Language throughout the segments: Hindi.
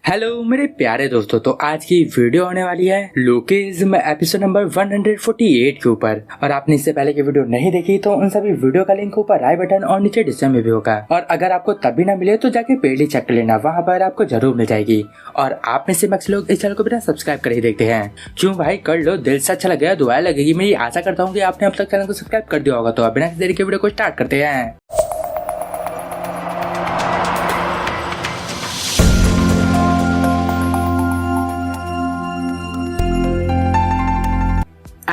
हेलो मेरे प्यारे दोस्तों, तो आज की वीडियो होने वाली है लोकेज्म एपिसोड नंबर 148 के ऊपर। और आपने इससे पहले की वीडियो नहीं देखी तो उन सभी वीडियो का लिंक ऊपर आई बटन और नीचे डिस्क्रिप्शन में भी होगा। और अगर आपको तब भी ना मिले तो जाके पेड चेक कर लेना, वहाँ पर आपको जरूर मिल जाएगी। और आप में से मैक्स लोग इस चैनल को बिना सब्सक्राइब कर ही देखते हैं। क्यों भाई, कर लो, दिल से अच्छा लगे, दुआ लगेगी। मैं आशा करता हूँ कि आपने अब तक चैनल को सब्सक्राइब कर दिया होगा। तो बिना किसी देरी के वीडियो को स्टार्ट करते हैं।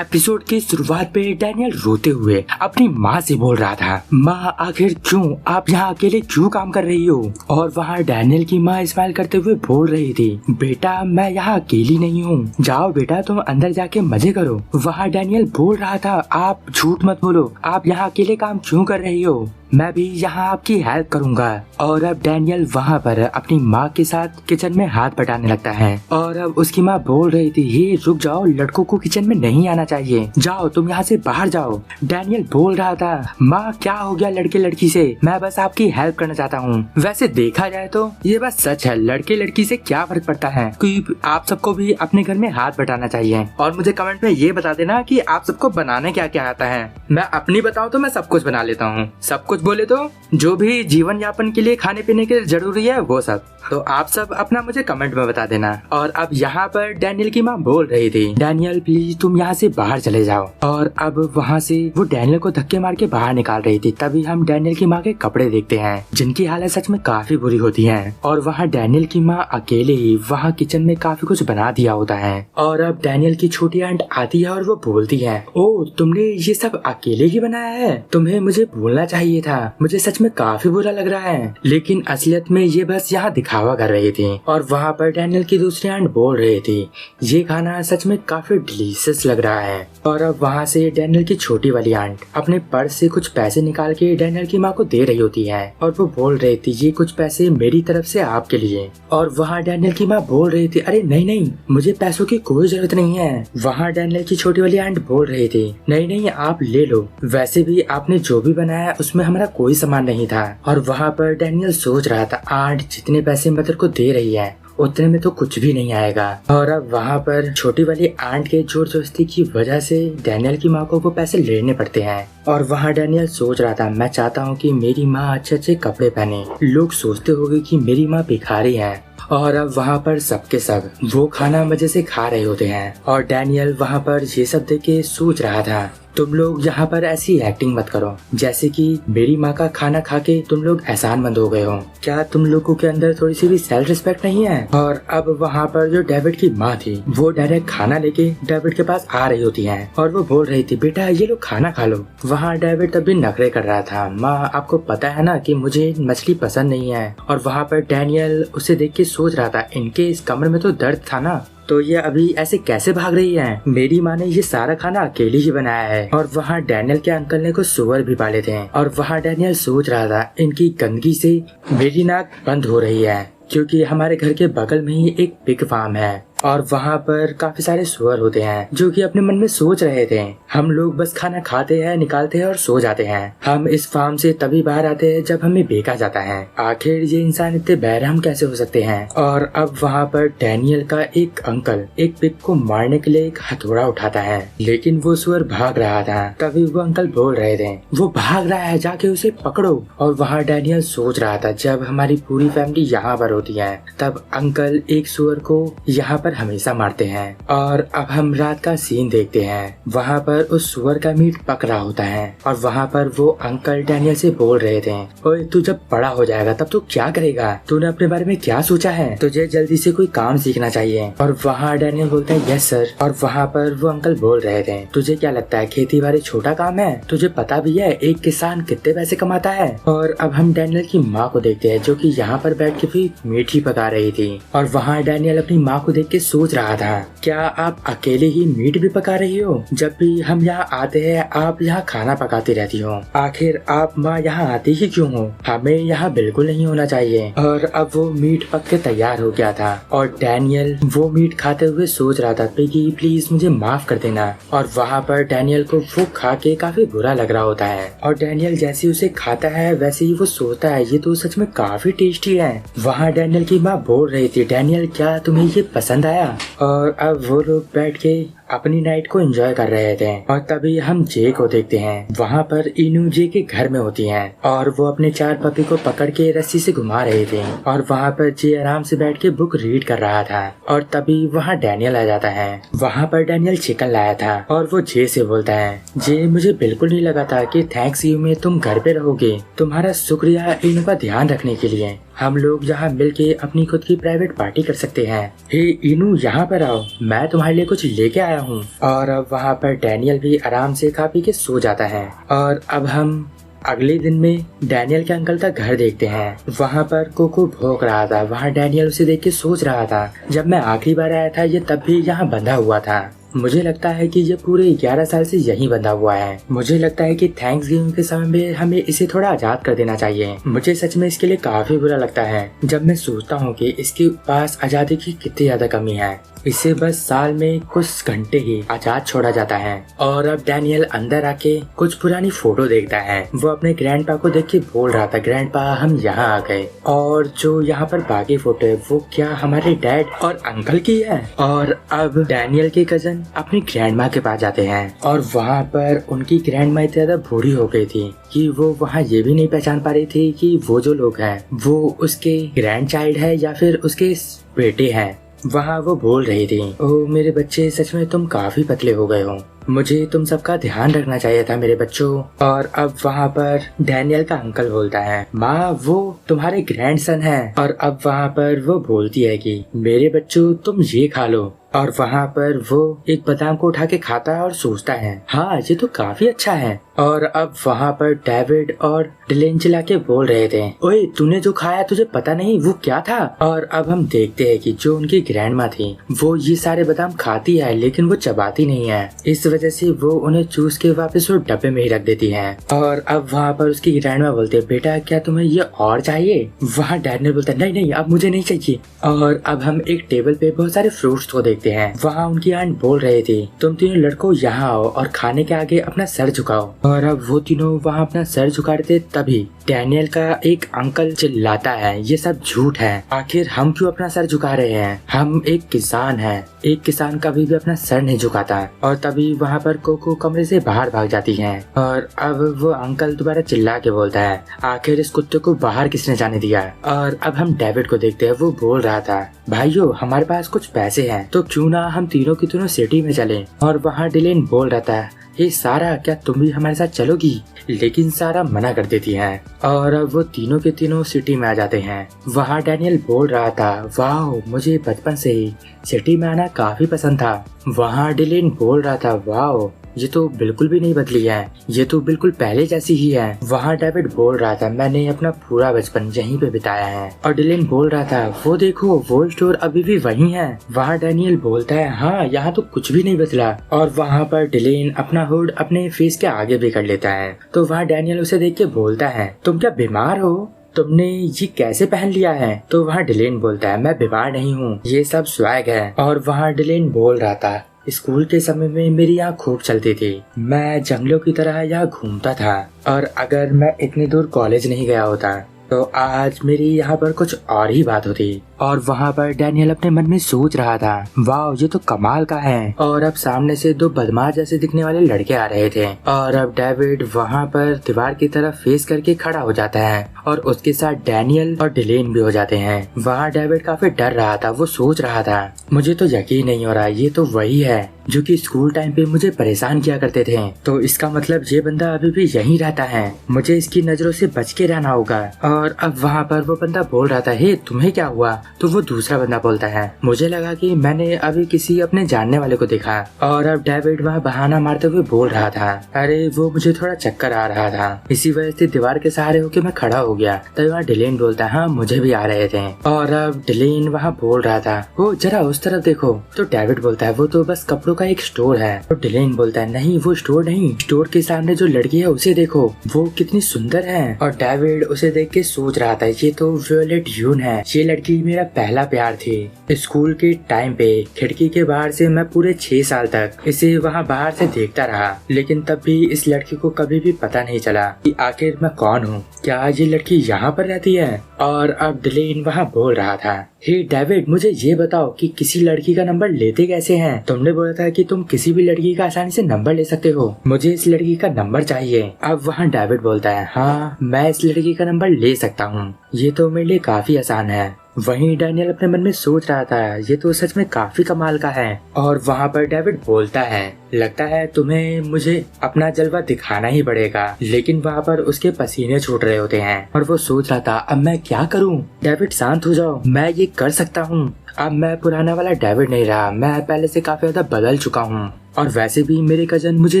एपिसोड की शुरुआत पे डैनियल रोते हुए अपनी माँ से बोल रहा था, माँ आखिर क्यों आप यहाँ अकेले क्यों काम कर रही हो। और वहाँ डैनियल की माँ स्माइल करते हुए बोल रही थी, बेटा मैं यहाँ अकेली नहीं हूँ, जाओ बेटा तुम अंदर जाके मजे करो। वहाँ डैनियल बोल रहा था, आप झूठ मत बोलो, आप यहाँ अकेले काम क्यों कर रही हो, मैं भी यहाँ आपकी हेल्प करूँगा। और अब डैनियल वहाँ पर अपनी माँ के साथ किचन में हाथ बटाने लगता है। और अब उसकी माँ बोल रही थी, ये रुक जाओ, लड़कों को किचन में नहीं आना चाहिए, जाओ तुम यहाँ से बाहर जाओ। डैनियल बोल रहा था, माँ क्या हो गया लड़के लड़की से, मैं बस आपकी हेल्प करना चाहता हूँ। वैसे देखा जाए तो ये बात सच है, लड़के लड़की से क्या फर्क पड़ता है, क्योंकि आप सबको भी अपने घर में हाथ बटाना चाहिए। और मुझे कमेंट में ये बता देना कि आप सबको बनाने क्या क्या आता है। मैं अपनी बताऊँ तो मैं सब कुछ बना लेता हूँ, सब कुछ बोले तो जो भी जीवन यापन के लिए खाने पीने के जरूरी है वो सब। तो आप सब अपना मुझे कमेंट में बता देना। और अब यहाँ पर डैनियल की माँ बोल रही थी, डैनियल प्लीज तुम यहाँ से बाहर चले जाओ। और अब वहाँ से वो डैनियल को धक्के मार के बाहर निकाल रही थी। तभी हम डैनियल की माँ के कपड़े देखते हैं, जिनकी हालत सच में काफी बुरी होती है। और वहाँ डैनियल की माँ अकेले ही वहाँ किचन में काफी कुछ बना दिया होता है। और अब डैनियल की छोटी आंट आती है और वो बोलती है, ओ तुमने ये सब अकेले ही बनाया है, तुम्हें मुझे बोलना चाहिए था, मुझे सच में काफी बुरा लग रहा है। लेकिन असलियत में ये बस यहाँ दिखावा कर रही थी। और वहाँ पर डैनियल की दूसरी आंट बोल रही थी, ये खाना सच में काफी डिलीशियस लग रहा है। और अब वहाँ से डैनियल की छोटी वाली आंट अपने पर्स से कुछ पैसे निकाल के डैनियल की माँ को दे रही होती है। और वो बोल रही थी, ये कुछ पैसे मेरी तरफ से आपके लिए। और वहाँ डैनियल की माँ बोल रही थी, अरे नहीं नहीं, मुझे पैसों की कोई जरूरत नहीं है। वहाँ डैनियल की छोटी वाली आंट बोल रही थी, नहीं नहीं आप ले लो, वैसे भी आपने जो भी बनाया उसमें हमारा कोई सामान नहीं था। और वहाँ पर डैनियल सोच रहा था, आंट जितने पैसे मदर को दे रही है उतने में तो कुछ भी नहीं आएगा। और अब वहाँ पर छोटी वाली आंट के जोर जबरदस्ती की वजह से डैनियल की माँ को वो पैसे लेने पड़ते हैं। और वहाँ डैनियल सोच रहा था, मैं चाहता हूँ कि मेरी माँ अच्छे अच्छे कपड़े पहने, लोग सोचते होंगे कि मेरी माँ भिखारी है। और अब वहाँ पर सबके सब वो खाना मजे से खा रहे होते हैं। और डैनियल वहाँ पर ये सब देख के सोच रहा था, तुम लोग यहाँ पर ऐसी एक्टिंग मत करो जैसे कि मेरी माँ का खाना खा के तुम लोग एहसानमंद हो गए हो, क्या तुम लोगों के अंदर थोड़ी सी भी सेल्फ रिस्पेक्ट नहीं है। और अब वहाँ पर जो डेविड की माँ थी वो डायरेक्ट खाना लेके डेविड के पास आ रही होती है। और वो बोल रही थी, बेटा ये लोग खाना खा लो। वहाँ डेविड तब भी नखरे कर रहा था, माँ आपको पता है ना कि मुझे मछली पसंद नहीं है। और वहाँ पर डैनियल उसे देख के सोच रहा था, इनके इस कमर में तो दर्द था ना, तो ये अभी ऐसे कैसे भाग रही है, मेरी माँ ने ये सारा खाना अकेले ही बनाया है। और वहाँ डैनियल के अंकल ने कुछ सुअर भी पाले थे। और वहाँ डैनियल सोच रहा था, इनकी गंदगी से मेरी नाक बंद हो रही है, क्योंकि हमारे घर के बगल में ही एक पिग फार्म है। और वहाँ पर काफी सारे सुअर होते हैं जो कि अपने मन में सोच रहे थे, हम लोग बस खाना खाते हैं, निकालते हैं और सो जाते हैं, हम इस फार्म से तभी बाहर आते हैं जब हमें बेचा जाता है, आखिर ये इंसान इतने बेरहम कैसे हो सकते हैं। और अब वहाँ पर डैनियल का एक अंकल एक पिग को मारने के लिए एक हथौड़ा उठाता है, लेकिन वो सुअर भाग रहा था। तभी वो अंकल बोल रहे थे, वो भाग रहा है, जाके उसे पकड़ो। और वहाँ डैनियल सोच रहा था, जब हमारी पूरी फैमिली यहाँ पर होती है तब अंकल एक सुअर को यहाँ पर हमेशा मारते हैं। और अब हम रात का सीन देखते हैं, वहाँ पर उस सुअर का मीट पक रहा होता है। और वहाँ पर वो अंकल डैनियल से बोल रहे थे, ओए तू जब बड़ा हो जाएगा तब तू क्या करेगा, तूने अपने बारे में क्या सोचा है, तुझे जल्दी से कोई काम सीखना चाहिए। और वहाँ डैनियल बोलता है, यस सर। और वहाँ पर वो अंकल बोल रहे थे, तुझे क्या लगता है खेती बाड़ी छोटा काम है, तुझे पता भी है एक किसान कितने पैसे कमाता है। और अब हम डैनियल की माँ को देखते हैं जो कि यहाँ पर बैठ के भी मीठी पका रही थी। और वहाँ डैनियल अपनी माँ को देख के सोच रहा था, क्या आप अकेले ही मीट भी पका रही हो? जब भी हम यहाँ आते हैं आप यहाँ खाना पकाती रहती हो, आखिर आप माँ यहाँ आती ही क्यों हो? हमें यहाँ बिल्कुल नहीं होना चाहिए। और अब वो मीट पक के तैयार हो गया था और डैनियल वो मीट खाते हुए सोच रहा था, पिगी प्लीज मुझे माफ कर देना। और वहाँ पर डैनियल को वो खा के काफी बुरा लग रहा होता है और डैनियल जैसे उसे खाता है वैसे ही वो सोचता है, ये तो सच में काफी टेस्टी है। वहाँ डैनियल की माँ बोल रही थी, डैनियल क्या तुम्हें ये पसंद आया? और अब वो लोग बैठ के अपनी नाइट को एंजॉय कर रहे थे और तभी हम जे को देखते हैं। वहाँ पर इनू जे के घर में होती हैं और वो अपने 4 पपी को पकड़ के रस्सी से घुमा रहे थे और वहाँ पर जे आराम से बैठ के बुक रीड कर रहा था और तभी वहाँ डैनियल आ जाता है। वहाँ पर डैनियल चिकन लाया था और वो जे से बोलता है, जे मुझे बिल्कुल नहीं लगा था कि थैंक्स यू में तुम घर पे रहोगे, तुम्हारा शुक्रिया इनू का ध्यान रखने के लिए। हम लोग यहाँ मिल के अपनी खुद की प्राइवेट पार्टी कर सकते हैं। हे इनू यहाँ पर आओ, मैं तुम्हारे लिए कुछ लेके आया हूँ। और अब वहाँ पर डैनियल भी आराम से खा पी के सो जाता है। और अब हम अगले दिन में डैनियल के अंकल का घर देखते हैं। वहाँ पर कोको भौंक रहा था। वहाँ डैनियल उसे देख के सोच रहा था, जब मैं आखिरी बार आया था ये तब भी यहाँ बंधा हुआ था। मुझे लगता है कि ये पूरे 11 साल से यहीं बंधा हुआ है। मुझे लगता है कि थैंक्स गिविंग के समय में हमें इसे थोड़ा आजाद कर देना चाहिए। मुझे सच में इसके लिए काफी बुरा लगता है जब मैं सोचता हूँ कि इसके पास आजादी की कितनी ज्यादा कमी है। इसे बस साल में कुछ घंटे ही आजाद छोड़ा जाता है। और अब डैनियल अंदर आके कुछ पुरानी फोटो देखता है। वो अपने ग्रैंडपा को देख के बोल रहा था, ग्रैंडपा हम यहाँ आ गए। और जो यहाँ पर बाकी फोटो है वो क्या हमारे डैड और अंकल की है? और अब डैनियल के कजन अपनी ग्रैंडमा के पास जाते हैं और वहाँ पर उनकी ग्रैंडमा इतनी ज्यादा बूढ़ी हो गई थी कि वो वहाँ ये भी नहीं पहचान पा रही थी कि वो जो लोग हैं वो उसके ग्रैंड चाइल्ड है या फिर उसके बेटे हैं। वहाँ वो बोल रही थी, ओह मेरे बच्चे सच में तुम काफी पतले हो गए हो, मुझे तुम सबका ध्यान रखना चाहिए था मेरे बच्चों। और अब वहाँ पर डैनियल का अंकल बोलता है, माँ वो तुम्हारे ग्रैंडसन है। और अब वहाँ पर वो बोलती है कि मेरे बच्चों तुम ये खा लो। और वहाँ पर वो एक बादाम को उठा के खाता है और सोचता है, हाँ ये तो काफी अच्छा है। और अब वहाँ पर डेविड और डिलेन चिल्ला के बोल रहे थे, ओए तूने जो खाया तुझे पता नहीं वो क्या था? और अब हम देखते हैं कि जो उनकी ग्रैंडमा थी वो ये सारे बादाम खाती है लेकिन वो चबाती नहीं है। इस वजह से वो उन्हें चूस के वापस वो डब्बे में ही रख देती है। और अब वहाँ पर उसकी ग्रैंडमा बोलते है, बेटा क्या तुम्हें ये और चाहिए? वहाँ डैनियल बोलता है, नहीं नहीं अब मुझे नहीं चाहिए। और अब हम एक टेबल पे बहुत सारे फ्रूट्स को देखते हैं। वहाँ उनकी आंट बोल रहे थे, तुम तीनों लड़कों यहाँ आओ और खाने के आगे अपना सर झुकाओ। और अब वो तीनों वहाँ अपना सर झुका रहे थे तभी डैनियल का एक अंकल चिल्लाता है, ये सब झूठ है, आखिर हम क्यों अपना सर झुका रहे हैं? हम एक किसान हैं, एक किसान कभी भी अपना सर नहीं झुकाता। और तभी वहाँ पर कोको कमरे से बाहर भाग जाती है। और अब वो अंकल दोबारा चिल्ला के बोलता है, आखिर इस कुत्ते को बाहर किसने जाने दिया? और अब हम डेविड को देखते हैं। वो बोल रहा था, भाइयों हमारे पास कुछ पैसे हैं तो क्यों ना हम तीनों की तीनों सिटी में चलें। और वहाँ डिलेन बोल रहा था, हे सारा क्या तुम भी हमारे साथ चलोगी? लेकिन सारा मना कर देती है। और अब वो तीनों के तीनों सिटी में आ जाते हैं। वहाँ डैनियल बोल रहा था, वाह मुझे बचपन से ही सिटी में आना काफी पसंद था। वहाँ डिलेन बोल रहा था, वाह ये तो बिल्कुल भी नहीं बदली है, ये तो बिल्कुल पहले जैसी ही है। वहाँ डेविड बोल रहा था, मैंने अपना पूरा बचपन यहीं पे बिताया है। और डिलेन बोल रहा था, वो देखो वो स्टोर अभी भी वही है। वहाँ डैनियल बोलता है, हाँ यहाँ तो कुछ भी नहीं बदला। और वहाँ पर डिलेन अपना हुड अपने फेस के आगे भी कर लेता है। तो वहाँ डैनियल उसे देख के बोलता है, तुम क्या बीमार हो? तुमने ये कैसे पहन लिया है? तो वहाँ डिलेन बोलता है, मैं बीमार नहीं हूँ, ये सब स्वैग है। और वहाँ डिलेन बोल रहा था, स्कूल के समय में मेरी यहाँ खूब चलती थी, मैं जंगलों की तरह यहाँ घूमता था। और अगर मैं इतनी दूर कॉलेज नहीं गया होता तो आज मेरी यहाँ पर कुछ और ही बात होती। और वहाँ पर डैनियल अपने मन में सोच रहा था, वाह ये तो कमाल का है। और अब सामने से 2 बदमाश जैसे दिखने वाले लड़के आ रहे थे। और अब डेविड वहाँ पर दीवार की तरफ फेस करके खड़ा हो जाता है और उसके साथ डैनियल और डिलेन भी हो जाते हैं। वहाँ डेविड काफी डर रहा था। वो सोच रहा था, मुझे तो यकीन नहीं हो रहा, ये तो वही है जो कि स्कूल टाइम पे मुझे परेशान किया करते थे। तो इसका मतलब ये बंदा अभी भी यहीं रहता है, मुझे इसकी नजरों से बच के रहना होगा। और अब वहाँ पर वो बंदा बोल रहा था, हे तुम्हें क्या हुआ? तो वो दूसरा बंदा बोलता है, मुझे लगा कि मैंने अभी किसी अपने जानने वाले को देखा। और अब डेविड वहाँ बहाना मारते हुए बोल रहा था, अरे वो मुझे थोड़ा चक्कर आ रहा था, इसी वजह से दीवार के सहारे होके मैं खड़ा हो गया। तभी वहाँ डिलेन बोलता है, हाँ मुझे भी आ रहे थे। और अब डिलेन वहाँ बोल रहा था, वो जरा उस तरफ देखो। तो डेविड बोलता है, वो तो बस कपड़ों का एक स्टोर है। तो डिलेन बोलता है, नहीं वो स्टोर नहीं, स्टोर के सामने जो लड़की है उसे देखो, वो कितनी सुंदर है। और डेविड उसे देख के सोच रहा था, ये तो वियोलेट यून है, ये लड़की मेरा पहला प्यार थी। स्कूल के टाइम पे खिड़की के बाहर से मैं पूरे 6 साल तक इसे वहाँ बाहर से देखता रहा, लेकिन तब भी इस लड़की को कभी भी पता नहीं चला कि आखिर मैं कौन हूँ, क्या ये लड़की यहाँ पर रहती है। और अब डिलेन वहाँ बोल रहा था, हे डेविड मुझे ये बताओ कि किसी लड़की का नंबर लेते कैसे हैं? तुमने बोला था कि तुम किसी भी लड़की का आसानी से नंबर ले सकते हो, मुझे इस लड़की का नंबर चाहिए। अब वहाँ डेविड बोलता है, हाँ मैं इस लड़की का नंबर ले सकता हूँ, ये तो मेरे लिए काफी आसान है। वहीं डैनियल अपने मन में सोच रहा था, ये तो सच में काफी कमाल का है। और वहाँ पर डेविड बोलता है, लगता है तुम्हें मुझे अपना जलवा दिखाना ही पड़ेगा। लेकिन वहाँ पर उसके पसीने छूट रहे होते हैं और वो सोच रहा था, अब मैं क्या करूँ? डेविड शांत हो जाओ, मैं ये कर सकता हूँ। अब मैं पुराना वाला डेविड नहीं रहा, मैं पहले से काफी ज्यादा बदल चुका हूँ। और वैसे भी मेरे कजन मुझे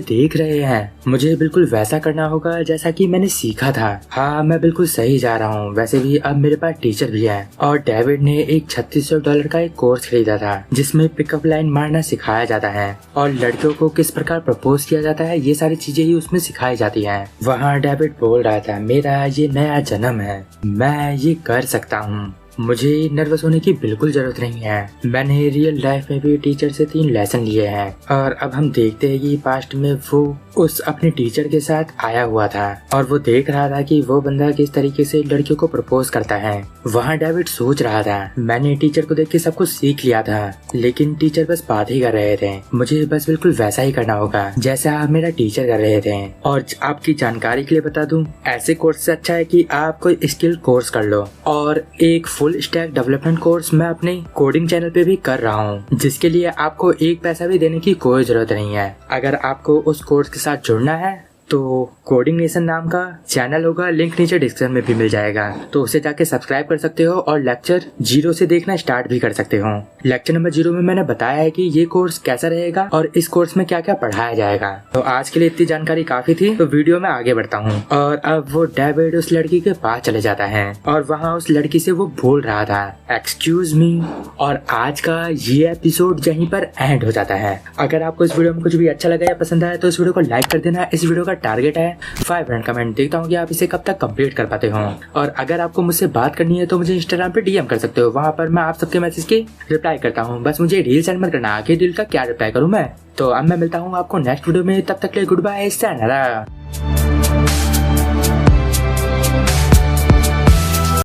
देख रहे हैं, मुझे बिल्कुल वैसा करना होगा जैसा कि मैंने सीखा था। हाँ मैं बिल्कुल सही जा रहा हूँ। वैसे भी अब मेरे पास टीचर भी है। और डेविड ने एक $3600 का एक कोर्स खरीदा था जिसमें पिकअप लाइन मारना सिखाया जाता है और लड़कियों को किस प्रकार प्रपोज किया जाता है, ये सारी चीजें ही उसमें सिखाई जाती है। वहाँ डेविड बोल रहा था, मेरा ये नया जन्म है, मैं ये कर सकता हूँ, मुझे नर्वस होने की बिल्कुल जरूरत नहीं है। मैंने रियल लाइफ में भी टीचर से 3 लेसन लिए हैं। और अब हम देखते हैं कि पास्ट में वो उस अपने टीचर के साथ आया हुआ था और वो देख रहा था कि वो बंदा किस तरीके से लड़कियों को प्रपोज करता है। वहाँ डेविड सोच रहा था, मैंने टीचर को देख के सब कुछ सीख लिया था, लेकिन टीचर बस बात ही कर रहे थे, मुझे बस बिल्कुल वैसा ही करना होगा जैसा मेरा टीचर कर रहे थे। और आपकी जानकारी के लिए बता दूं, ऐसे कोर्स से अच्छा है कि आप कोई स्किल कोर्स कर लो। और एक फुल स्टैक डेवलपमेंट कोर्स मैं अपने कोडिंग चैनल पे भी कर रहा हूँ, जिसके लिए आपको एक पैसा भी देने की कोई जरूरत नहीं है। अगर आपको उस कोर्स के साथ जुड़ना है तो कोडिंग नेशन नाम का चैनल होगा, लिंक नीचे डिस्क्रिप्शन में भी मिल जाएगा, तो उसे जाके सब्सक्राइब कर सकते हो और लेक्चर 0 से देखना स्टार्ट भी कर सकते हो। लेक्चर नंबर 0 में मैंने बताया है कि ये कोर्स कैसा रहेगा और इस कोर्स में क्या क्या पढ़ाया जाएगा। तो आज के लिए इतनी जानकारी काफी थी, तो वीडियो में आगे बढ़ता हूँ। और अब वो डेविड उस लड़की के पास चले जाता है और वहाँ उस लड़की से वो बोल रहा था, एक्सक्यूज मी। और आज का ये एपिसोड यहीं पर एंड हो जाता है। अगर आपको इस वीडियो में कुछ भी अच्छा लगा या पसंद आया तो इस वीडियो को लाइक कर देना। इस वीडियो का टारगेट है 500 कमेंट, देखता हूँ कि आप इसे कब तक कंप्लीट कर पाते हो। और अगर आपको मुझसे बात करनी है तो मुझे इंस्टाग्राम पे डीएम कर सकते हो, वहाँ पर मैं आप सबके मैसेज की रिप्लाई करता हूँ। बस मुझे रील सेंड मत करना, आगे रील का क्या रिप्लाई करूँ मैं। तो अब मैं मिलता हूँ आपको नेक्स्ट वीडियो में, तब तक के लिए गुड बाय, sayonara।